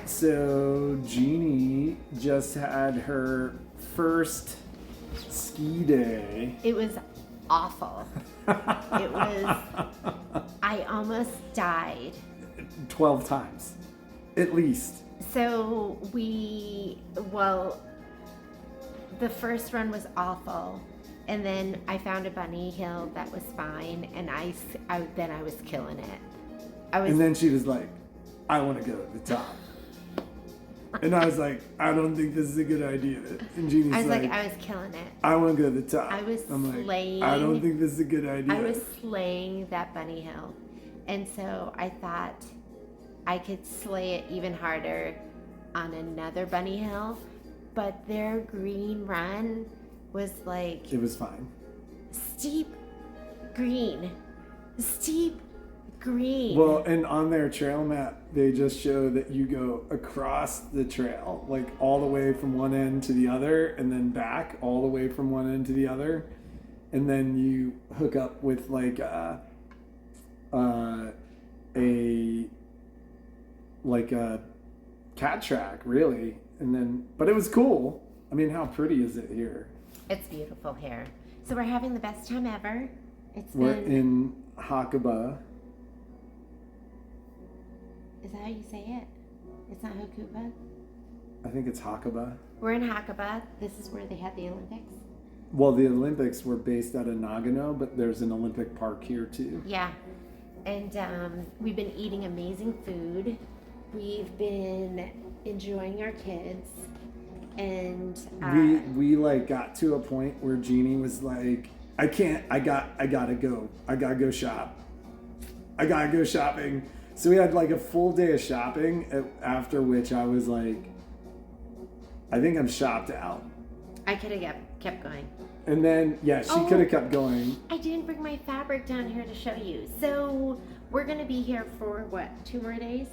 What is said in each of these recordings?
So Jeannie just had her first ski day. It was awful. It was, I almost died. 12 times, at least. So the first run was awful. And then I found a bunny hill that was fine. And then I was killing it. And then she was like, I want to go to the top. And I was like, I don't think this is a good idea. And Jeannie's I was killing it. I want to go to the top. I was slaying. I don't think this is a good idea. I was slaying that bunny hill. And so I thought I could slay it even harder on another bunny hill. But their green run was like... It was fine. Steep green. Well, and on their trail map, they just show that you go across the trail, like all the way from one end to the other, and then back all the way from one end to the other. And then you hook up with like a cat track, really. And then, but it was cool. I mean, how pretty is it here? It's beautiful here. So we're having the best time ever. We're in Hakuba. Is that how you say it? It's not Hakuba? I think it's Hakuba. We're in Hakuba. This is where they had the Olympics. Well, the Olympics were based out of Nagano, but there's an Olympic park here too. Yeah. And we've been eating amazing food. We've been enjoying our kids. And we like got to a point where Jeannie was like, I gotta go shop. I gotta go shopping. So we had like a full day of shopping, after which I was like, I think I'm shopped out. I could have kept going. And then, yeah, she could have kept going. I didn't bring my fabric down here to show you. So we're going to be here for what, 2 more days?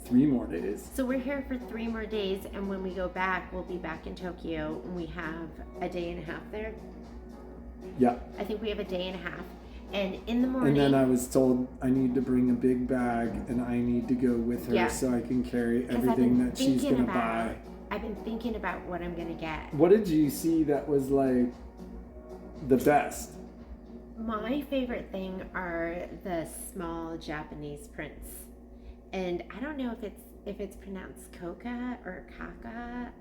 3 more days. So we're here for 3 more days. And when we go back, we'll be back in Tokyo. And we have a day and a half there. Yeah. I think we have a day and a half. And in the morning... And then I was told I need to bring a big bag and I need to go with her so I can carry everything that she's going to buy. I've been thinking about what I'm going to get. What did you see that was like the best? My favorite thing are the small Japanese prints. And I don't know if it's pronounced Koka or Kaka.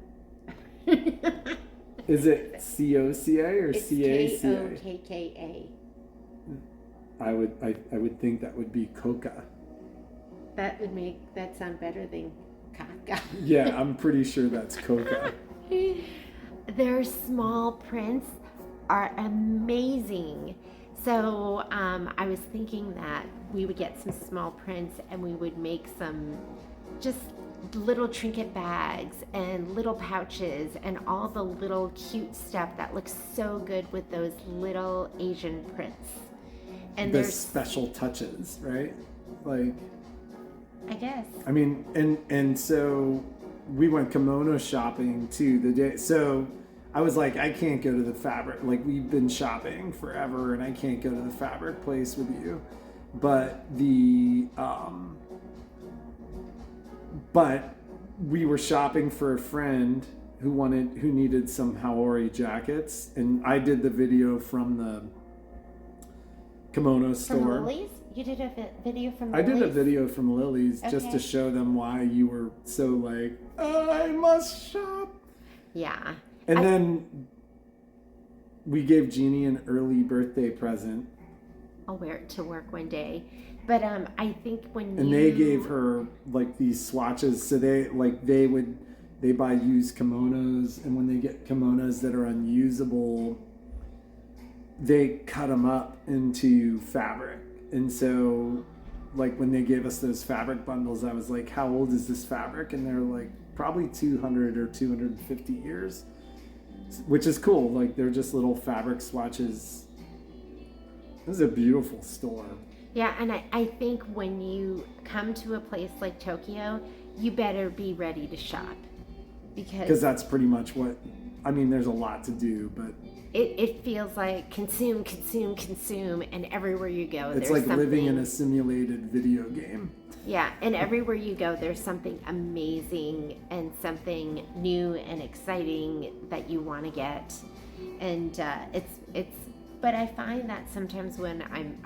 Is it C-O-C-A or it's C-A-C-A? K-O-K-K-A. I would think that would be Coca. That would make that sound better than Kaka. Yeah, I'm pretty sure that's Coca. Their small prints are amazing. So I was thinking that we would get some small prints and we would make some just little trinket bags and little pouches and all the little cute stuff that looks so good with those little Asian prints. And the special touches, right? Like, I guess. I mean, and so we went kimono shopping too the day. So I was like, I can't go to the fabric. Like, we've been shopping forever, and I can't go to the fabric place with you. But but we were shopping for a friend who needed some Haori jackets, and I did the video from the kimono store. From Lily's? You did a video from Lily's? I did a video from Lily's just to show them why you were so like, oh, I must shop. Yeah. And then we gave Jeannie an early birthday present. I'll wear it to work one day. But I think they gave her like these swatches. So they buy used kimonos, and when they get kimonos that are unusable, they cut them up into fabric. And so, like, when they gave us those fabric bundles, I was like, how old is this fabric? And they're like, probably 200 or 250 years, which is cool. Like, they're just little fabric swatches. This is a beautiful store. Yeah, and I think when you come to a place like Tokyo, you better be ready to shop. Because that's pretty much what, I mean, there's a lot to do, but it feels like consume, consume, consume, and everywhere you go, It's there's like something. living in a simulated video game. Yeah, and everywhere you go, there's something amazing and something new and exciting that you want to get, and it's. But I find that sometimes when I'm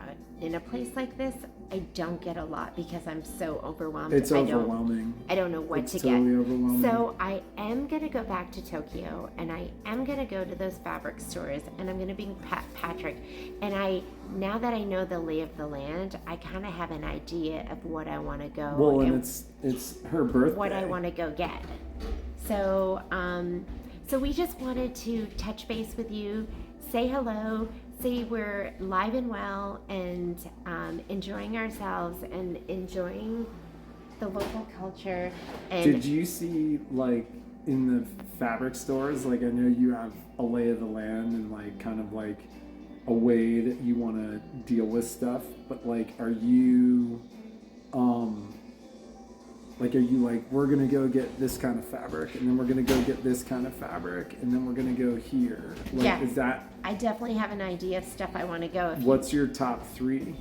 in a place like this, I don't get a lot because I'm so overwhelmed. It's overwhelming. I don't know what it's to totally get. Overwhelming. So I am gonna go back to Tokyo, and I am gonna go to those fabric stores, and I'm gonna be Patrick. And now that I know the lay of the land, I kind of have an idea of what I want to go. Well, and it's her birthday. What I want to go get. So so we just wanted to touch base with you, say hello. See, we're live and well, and enjoying ourselves and enjoying the local culture. And did you see, like, in the fabric stores, like, I know you have a lay of the land and, like, kind of like a way that you want to deal with stuff, but, like, are you we're gonna go get this kind of fabric, and then we're gonna go get this kind of fabric, and then we're gonna go here? Like, yeah, is that? I definitely have an idea of stuff I want to go. What's your top 3?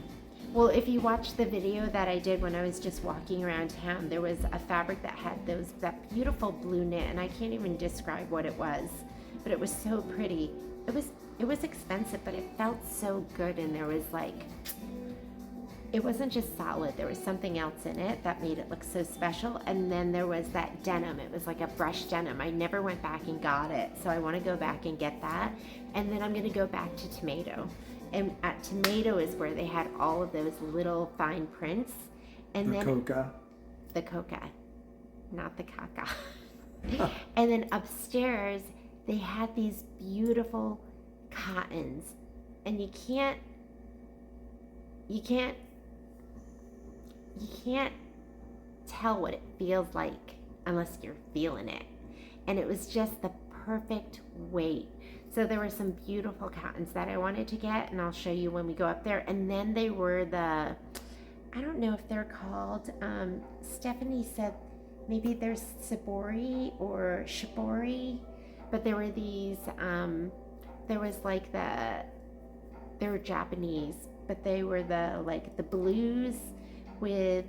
Well, if you watch the video that I did when I was just walking around town, there was a fabric that had that beautiful blue knit, and I can't even describe what it was, but it was so pretty. It was expensive, but it felt so good, and there was like. It wasn't just solid. There was something else in it that made it look so special. And then there was that denim. It was like a brushed denim. I never went back and got it. So I want to go back and get that. And then I'm going to go back to Tomato. And at Tomato is where they had all of those little fine prints. And The coca. The coca, not the caca. And then upstairs, they had these beautiful cottons. And you can't tell what it feels like unless you're feeling it. And it was just the perfect weight. So there were some beautiful cottons that I wanted to get, and I'll show you when we go up there. And then they were I don't know if they're called, Stephanie said maybe there's Sabori or Shibori, but there were these, there was like they were Japanese, but they were the blues with,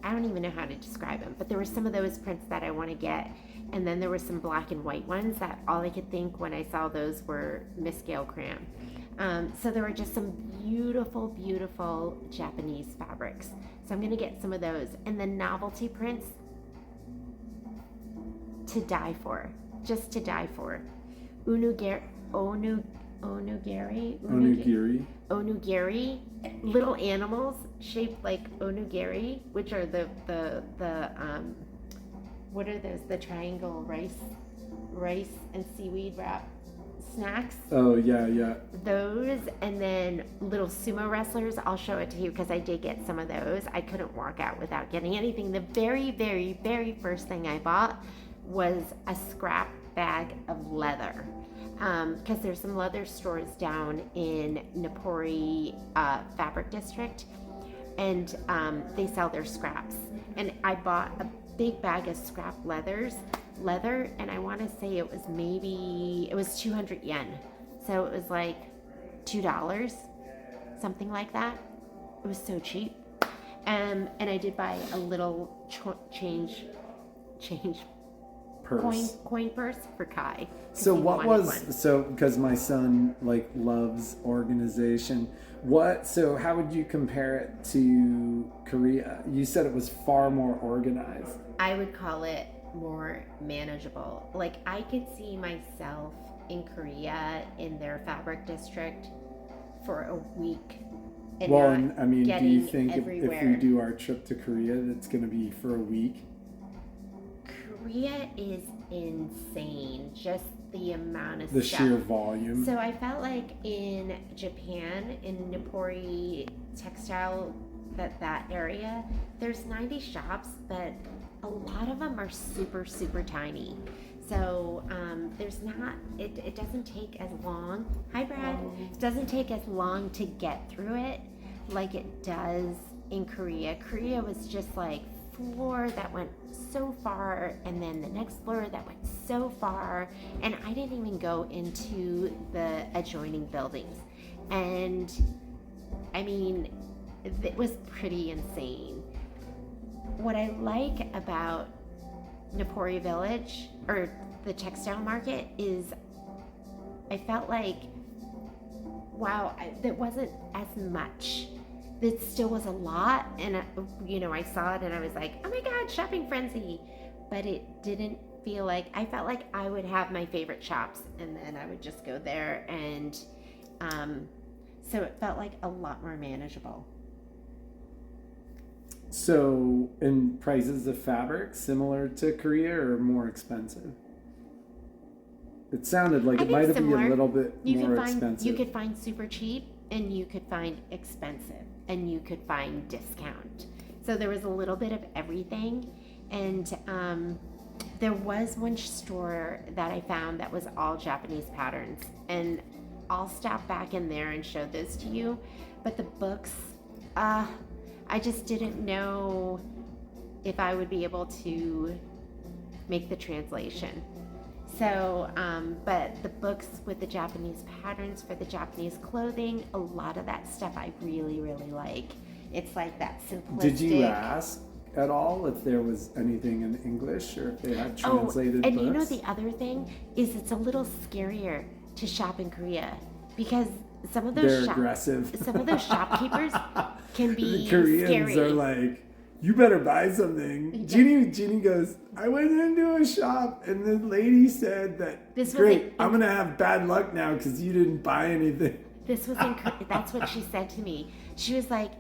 I don't even know how to describe them, but there were some of those prints that I want to get. And then there were some black and white ones that all I could think when I saw those were Miss Gail Cram. So there were just some beautiful, beautiful Japanese fabrics. So I'm going to get some of those. And the novelty prints, to die for, just to die for. Onigiri, little animals shaped like onigiri, which are the what are those? The triangle rice and seaweed wrap snacks. Oh yeah. Those, and then little sumo wrestlers. I'll show it to you because I did get some of those. I couldn't walk out without getting anything. The very, very, very first thing I bought was a scrap bag of leather. Because there's some leather stores down in Napori Fabric District, and they sell their scraps. And I bought a big bag of scrap leather, and I want to say it was 200 yen. So it was like $2, something like that. It was so cheap. And I did buy a little change Purse. coin purse for Kai. So because my son loves organization. So how would you compare it to Korea? You said it was far more organized. I would call it more manageable. Like, I could see myself in Korea in their fabric district for a week. Do you think if we do our trip to Korea, that's going to be for a week? Korea is insane. Just the amount of the stuff. sheer volume. So I felt like in Japan, in Napori textile, that area, there's 90 shops, but a lot of them are super, super tiny. So it doesn't take as long. Hi, Brad. It doesn't take as long to get through it like it does in Korea. Korea was just like floor that went so far, and then the next floor that went so far, and I didn't even go into the adjoining buildings. And I mean, it was pretty insane. What I like about Napori Village, or the textile market, is I felt like, wow, there wasn't as much. It still was a lot, and I saw it and I was like, oh my God, shopping frenzy. But it didn't feel like, I felt like I would have my favorite shops and then I would just go there, and so it felt like a lot more manageable. So, in prices of fabric, similar to Korea or more expensive? It sounded like I it think might have been similar. a little bit more expensive. You could find super cheap, and you could find expensive, and you could find discount. So there was a little bit of everything. And there was one store that I found that was all Japanese patterns, and I'll stop back in there and show those to you. But the books, I just didn't know if I would be able to make the translation. So, but the books with the Japanese patterns for the Japanese clothing, a lot of that stuff I really, really like. It's like that simplistic. Did you ask at all if there was anything in English or if they had translated and books? You know, the other thing is it's a little scarier to shop in Korea because some of those aggressive. Some of those shopkeepers can be the Koreans scary. Are like, you better buy something. Yeah. Jeannie goes, I went into a shop and the lady said that, I'm going to have bad luck now because you didn't buy anything. This was that's what she said to me. She was like,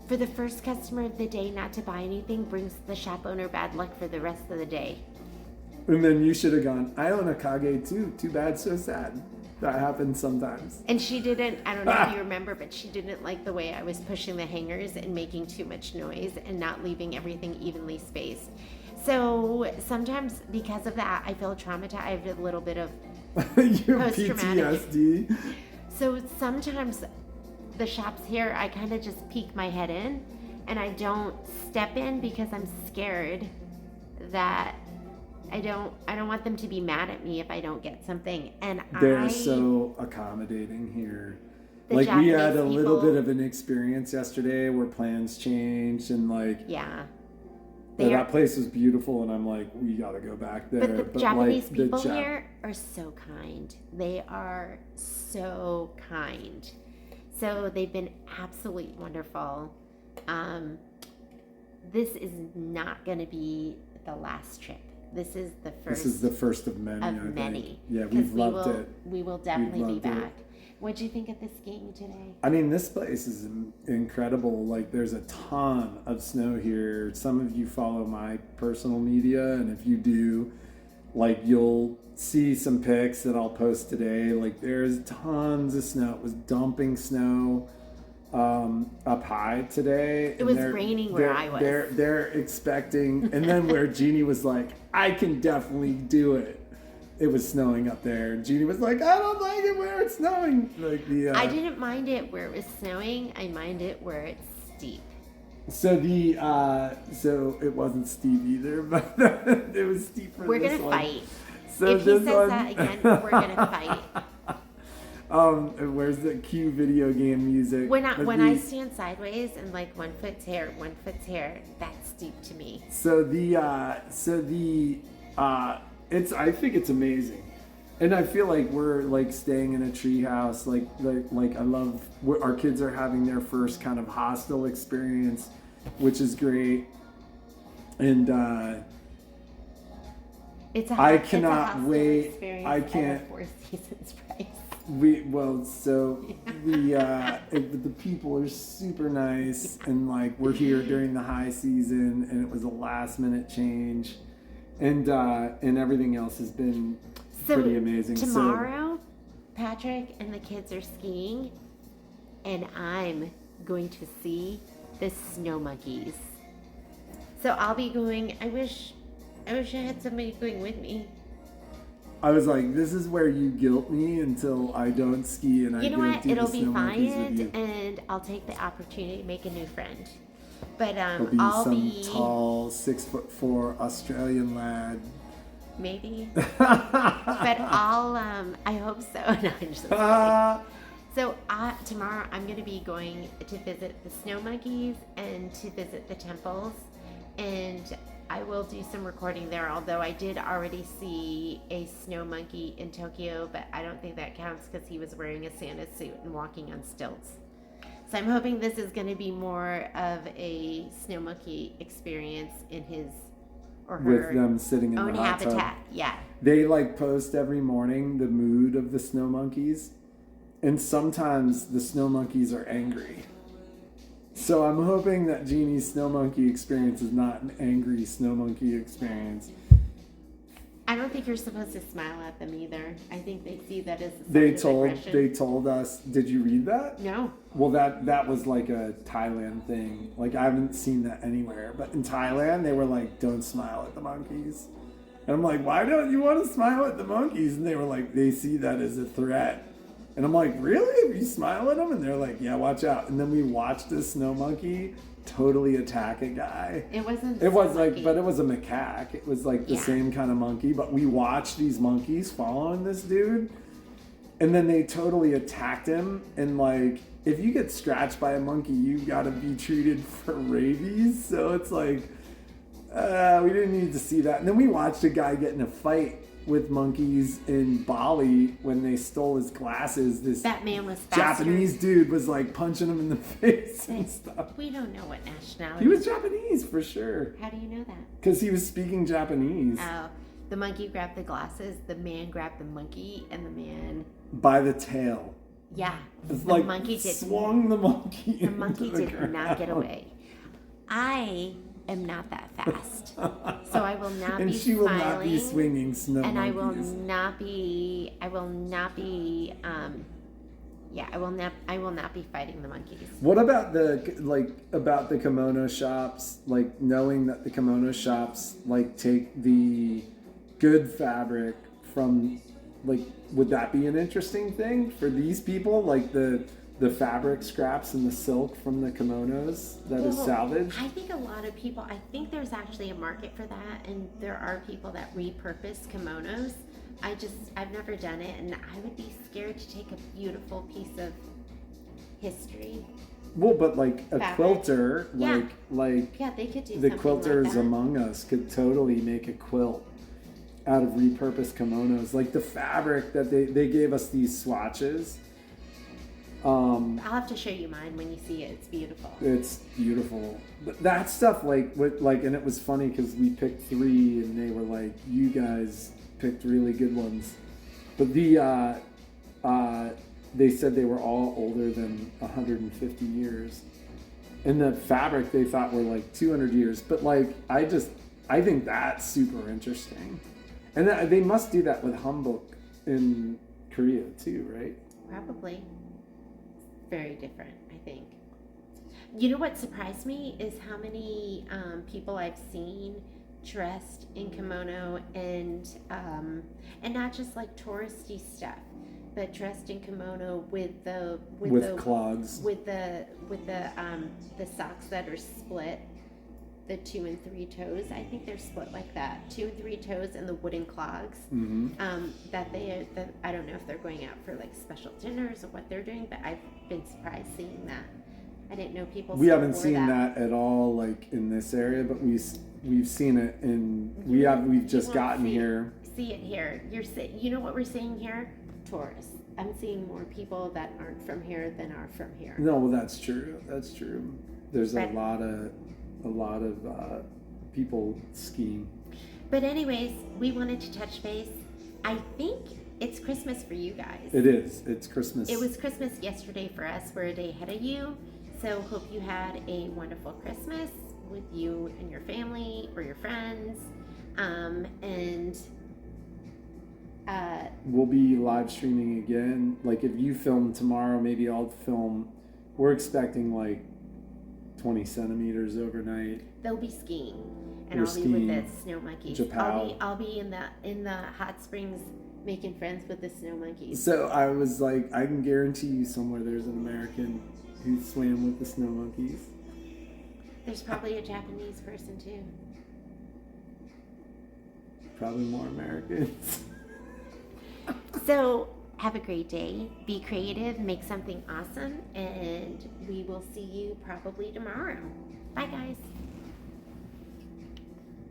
for the first customer of the day not to buy anything brings the shop owner bad luck for the rest of the day. And then you should have gone, I own a Kage too. Too bad, so sad. That happens sometimes. And she didn't, I don't know if you remember, but she didn't like the way I was pushing the hangers and making too much noise and not leaving everything evenly spaced. So sometimes because of that, I feel traumatized. I have a little bit of post-traumatic PTSD. So sometimes the shops here, I kind of just peek my head in and I don't step in because I'm scared that I don't want them to be mad at me if I don't get something. And they're so accommodating here. Like Japanese we had a little bit of an experience yesterday where plans changed and like that place was beautiful and I'm like, we gotta go back there. But the Japanese people here are so kind. They are so kind. So they've been absolutely wonderful. This is not going to be the last trip. This is the first. This is the first of many. Of many. Yeah, we've loved it. We will definitely be back. What did you think of the skiing today? I mean, this place is incredible. Like, there's a ton of snow here. Some of you follow my personal media, and if you do, like, you'll see some pics that I'll post today. Like, there's tons of snow. It was dumping snow up high today. It was raining where I was. They're expecting, and then where Jeannie was like, I can definitely do it. It was snowing up there. Jeannie was like, I don't like it where it's snowing. Like I didn't mind it where it was snowing. I mind it where it's steep. So so it wasn't steep either, but it was steep for We're this gonna one. fight. So if he says that again, we're gonna fight. Where's the cue video game music? When I stand sideways and like one foot's here, that's steep to me. I think it's amazing, and I feel like we're like staying in a treehouse. Like I love our kids are having their first kind of hostel experience, which is great, and I cannot wait. I can't. Four Seasons price. The people are super nice, and like we're here during the high season, and it was a last minute change. And everything else has been pretty amazing. Tomorrow, Patrick and the kids are skiing, and I'm going to see the snow monkeys. So I'll be going. I wish I had somebody going with me. I was like, this is where you guilt me until I don't ski and I You know what? Do It'll the be snow monkeys with fine, you. and I'll take the opportunity to make a new friend. But He'll be I'll some be tall 6'4" Australian lad. maybe, but I'll I hope so. No, I'm just kidding. So tomorrow I'm going to be going to visit the snow monkeys and to visit the temples, and I will do some recording there. Although I did already see a snow monkey in Tokyo, but I don't think that counts because he was wearing a Santa suit and walking on stilts. So I'm hoping this is going to be more of a snow monkey experience in his or her With them sitting in own the hot habitat. tub. Yeah. They like post every morning the mood of the snow monkeys. And sometimes the snow monkeys are angry. So I'm hoping that Jeannie's snow monkey experience is not an angry snow monkey experience. I don't think you're supposed to smile at them either. I think they see that as a sign They of told aggression. us. Did you read that? No. Well, that was like a Thailand thing. Like I haven't seen that anywhere. But in Thailand, they were like, "Don't smile at the monkeys." And I'm like, "Why don't you want to smile at the monkeys?" And they were like, "They see that as a threat." And I'm like, "Really? You smile at them?" And they're like, "Yeah, watch out." And then we watched this snow monkey totally attack a guy. It wasn't. It was like, monkey. but it was a macaque. It was like the Yeah. same kind of monkey. But we watched these monkeys following this dude, and then they totally attacked him. And like, if you get scratched by a monkey, you gotta be treated for rabies. So it's like, we didn't need to see that. And then we watched a guy get in a fight with monkeys in Bali when they stole his glasses. This That man was faster. Japanese dude was like punching him in the face and stuff. We don't know what nationality. He was Japanese for sure. How do you know that? Because he was speaking Japanese. Oh, the monkey grabbed the glasses, the man grabbed the monkey, and the man. By the tail. Yeah. It's the like monkey did. swung the monkey. The monkey into the did not get ground. away. I am not that fast, so I will not And be she will not be smiling, swinging snow and I will monkeys. not be. I will not be. Yeah, I will not be fighting the monkeys. What about the kimono shops? Like knowing that the kimono shops like take the good fabric from, like, would that be an interesting thing for these people? Like the fabric scraps and the silk from the kimonos that is Well, salvaged? I think a lot of people, I think there's actually a market for that, and there are people that repurpose kimonos. I've never done it, and I would be scared to take a beautiful piece of history. Well, but like a Fabric. quilter, Yeah. like Yeah, they could do the something quilters like that. among us could totally make a quilt out of repurposed kimonos. Like the fabric that they gave us these swatches. I'll have to show you mine when you see it. It's beautiful. It's beautiful. But that stuff, and it was funny because we picked 3, and they were like, "You guys picked really good ones." But they said they were all older than 150 years, and the fabric they thought were like 200 years. But like, I think that's super interesting, and they must do that with hanbok in Korea too, right? Probably. Very different, I think. You know what surprised me is how many people I've seen dressed in kimono and not just like touristy stuff, but dressed in kimono with the clogs, with the socks that are split, the 2 and 3 toes. I think they're split like that, 2 and 3 toes, and the wooden clogs. Mm-hmm. That I don't know if they're going out for like special dinners or what they're doing, but I've been surprised seeing that. I didn't know people. We still haven't wore seen that at all, like in this area, but we've seen it in. We've just gotten here. See it here. You know what we're seeing here? Tourists. I'm seeing more people that aren't from here than are from here. No, well, that's true. That's true. There's But- a lot of people skiing. But anyways, we wanted to touch base. I think it's Christmas for you guys. It is. It's Christmas. It was Christmas yesterday for us. We're a day ahead of you. So hope you had a wonderful Christmas with you and your family or your friends. We'll be live streaming again. Like if you film tomorrow, maybe I'll film. We're expecting like 20 centimeters overnight. They'll be skiing, and We're I'll be with the skiing snow monkeys. Japan. I'll be in the hot springs making friends with the snow monkeys. So I was like, I can guarantee you somewhere there's an American who swam with the snow monkeys. There's probably a Japanese person too. Probably more Americans. So have a great day. Be creative. Make something awesome. And we will see you probably tomorrow. Bye, guys.